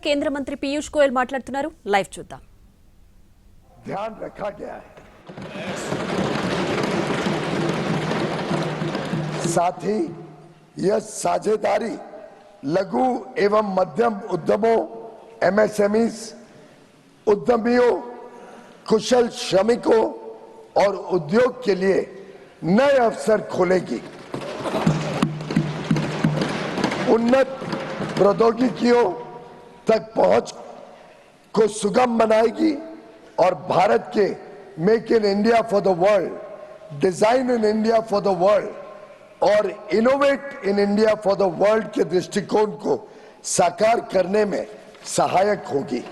కేంద్ర మంత్రి పీయూష్ గోయల్ మాట్లాడుతున్నారు. లైవ్ చూద్దాం. ध्यान रखा गया है, साथ ही यह साझेदारी लघु एवं मध्यम उद्यमों, एमएसएमईज, उद्यमियों, कुशल श्रमिकों और उद्योग के लिए नए अवसर खोलेगी, उन्नत प्रौद्योगिकियों तक पहुंच को सुगम बनाएगी और भारत के make in India for the world, design in India for the world और innovate in India for the world के दृष्टिकोण को साकार करने में सहायक होगी।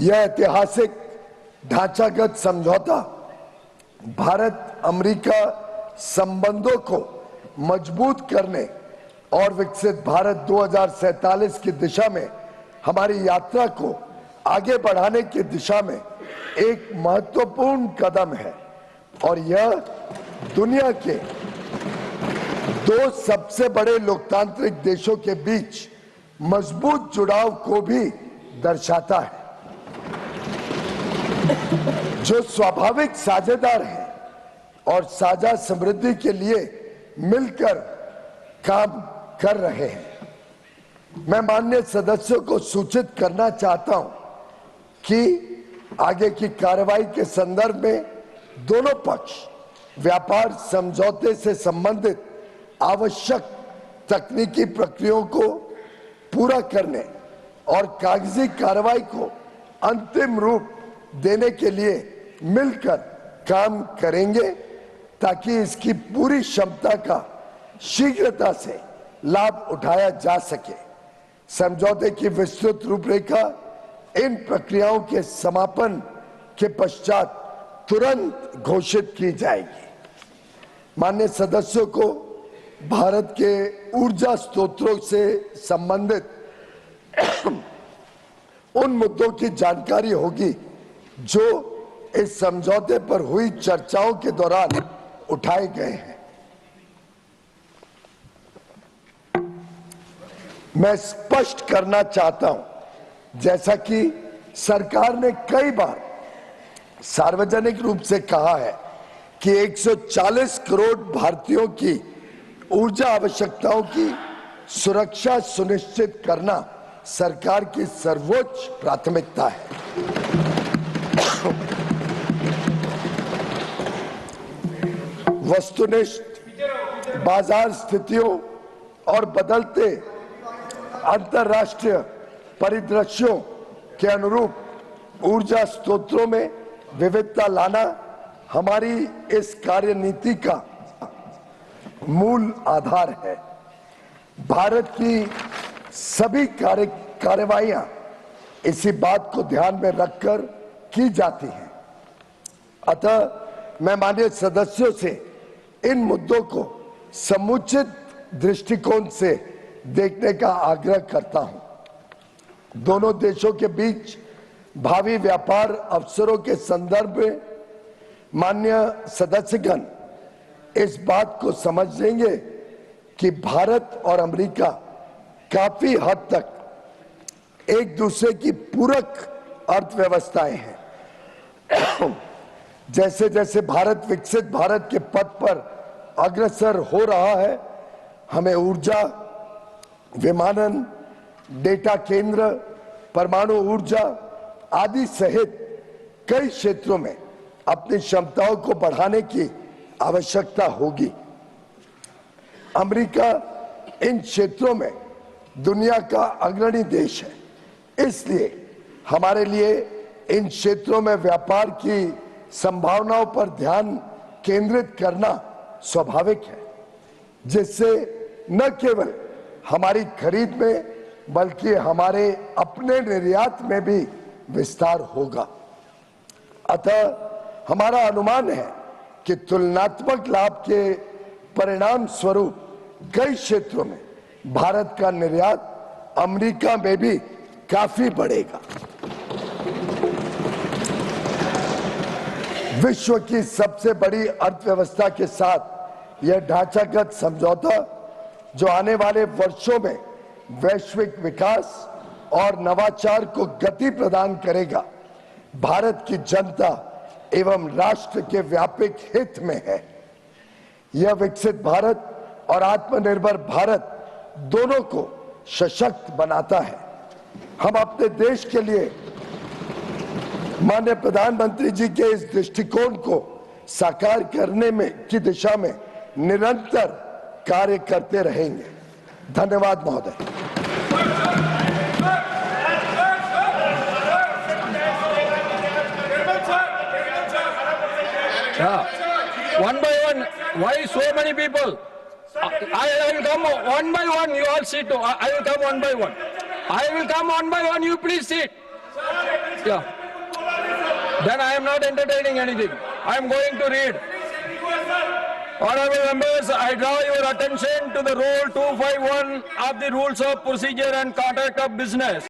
यह ऐतिहासिक ढांचागत समझौता भारत अमेरिका संबंधों को मजबूत करने और विकसित भारत 2047 की दिशा में हमारी यात्रा को आगे बढ़ाने की दिशा में एक महत्वपूर्ण कदम है और यह दुनिया के दो सबसे बड़े लोकतांत्रिक देशों के बीच मजबूत जुड़ाव को भी दर्शाता है, जो स्वाभाविक साझेदार हैं और साझा समृद्धि के लिए मिलकर काम कर रहे हैं। मैं माननीय सदस्यों को सूचित करना चाहता हूं कि आगे की कार्रवाई के संदर्भ में दोनों पक्ष व्यापार समझौते से संबंधित आवश्यक तकनीकी प्रक्रियाओं को पूरा करने और कागजी कार्रवाई को अंतिम रूप देने के लिए मिलकर काम करेंगे ताकि इसकी पूरी क्षमता का शीघ्रता से लाभ उठाया जा सके। समझौते की विस्तृत रूपरेखा इन प्रक्रियाओं के समापन के पश्चात तुरंत घोषित की जाएगी। माननीय सदस्यों को भारत के ऊर्जा स्रोतों से संबंधित उन मुद्दों की जानकारी होगी जो इस समझौते पर हुई चर्चाओं के दौरान उठाए गए हैं। मैं स्पष्ट करना चाहता हूं, जैसा कि सरकार ने कई बार सार्वजनिक रूप से कहा है कि 140 करोड़ भारतीयों की ऊर्जा आवश्यकताओं की सुरक्षा सुनिश्चित करना सरकार की सर्वोच्च प्राथमिकता है। वस्तुनिष्ठ बाजार स्थितियों और बदलते अंतर्राष्ट्रीय परिदृश्यों के अनुरूप ऊर्जा स्रोतों में विविधता लाना हमारी इस कार्यनीति का मूल आधार है। भारत की सभी कार्रवाइयां इसी बात को ध्यान में रखकर की जाती हैं। अतः मैं माननीय सदस्यों से इन मुद्दों को समुचित दृष्टिकोण से देखने का आग्रह करता हूं। दोनों देशों के बीच भावी व्यापार अवसरों के संदर्भ में माननीय सदस्यगण इस बात को समझ लेंगे कि भारत और अमेरिका काफी हद तक एक दूसरे की पूरक अर्थव्यवस्थाएं हैं। जैसे जैसे भारत विकसित भारत के पथ पर अग्रसर हो रहा है, हमें ऊर्जा, विमानन, डेटा केंद्र, परमाणु ऊर्जा आदि सहित कई क्षेत्रों में अपनी क्षमताओं को बढ़ाने की आवश्यकता होगी। अमेरिका इन क्षेत्रों में दुनिया का अग्रणी देश है, इसलिए हमारे लिए इन क्षेत्रों में व्यापार की संभावनाओं पर ध्यान केंद्रित करना स्वाभाविक है, जिससे न केवल हमारी खरीद में बल्कि हमारे अपने निर्यात में भी विस्तार होगा। अतः हमारा अनुमान है कि तुलनात्मक लाभ के परिणाम स्वरूप कई क्षेत्रों में भारत का निर्यात अमेरिका में भी काफी बढ़ेगा। विश्व की सबसे बड़ी अर्थव्यवस्था के साथ यह ढांचागत समझौता जो आने वाले वर्षों में वैश्विक विकास और नवाचार को गति प्रदान करेगा, भारत की जनता एवं राष्ट्र के व्यापक हित में है। यह विकसित भारत और आत्मनिर्भर भारत दोनों को सशक्त बनाता है। हम अपने देश के लिए माननीय प्रधानमंत्री जी के इस दृष्टिकोण को साकार करने में की दिशा में निरंतर कार्य करते रहेंगे। धन्यवाद महोदय। Yeah. One by one. Why so many people? I will come one by one. You all sit. I will come one by one. I will come one by one. You please sit. Yeah. Then I am not entertaining anything. I am going to read. Honorable members, I draw your attention to the Rule 251 of the Rules of Procedure and Conduct of Business.